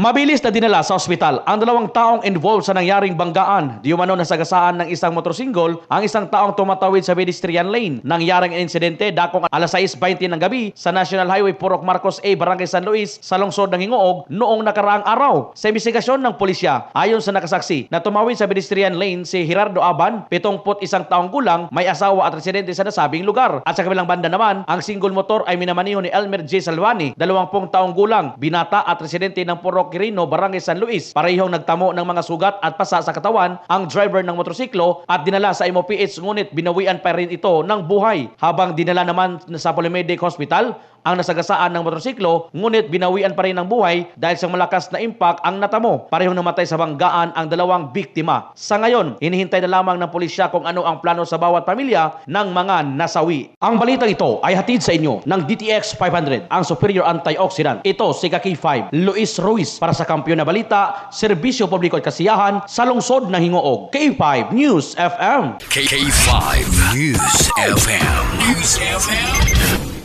Mabilis na dinala sa ospital ang dalawang taong involved sa nangyaring banggaan. Di umano nasagasaan ng isang motorsingle ang isang taong tumatawid sa pedestrian lane. Nangyaring insidente dakong alas 6:20 ng gabi sa National Highway Purok Marcos A, Barangay San Luis sa lungsod ng Hingoog noong nakaraang araw. Sa investigasyon ng pulisya, ayon sa nakasaksi na tumawid sa pedestrian lane si Gerardo Aban, 71 taong gulang, may asawa at residente sa nasabing lugar. At sa kabilang banda naman, ang single motor ay minamaniho ni Elmer J. Salvani, 20 taong gulang, binata at residente ng Purok Quirino, Barangay San Luis. Parehong nagtamo ng mga sugat at pasa sa katawan ang driver ng motorsiklo at dinala sa MOPH, ngunit binawian pa rin ito ng buhay. Habang dinala naman sa Polymedic Hospital ang nasagasaan ng motorsiklo, ngunit binawian pa rin ng buhay dahil sa malakas na impact ang natamo. Parehong namatay sa banggaan ang dalawang biktima. Sa ngayon, hinihintay na lamang ng pulisya kung ano ang plano sa bawat pamilya ng mga nasawi. Ang balitang ito ay hatid sa inyo ng DTX 500, ang superior antioxidant. Ito si K5 Luis Ruiz para sa Kampiyon na Balita, Serbisyo Publiko at Kasiyahan sa lungsod ng Hingoog. K5 News FM. K5 News FM. News FM.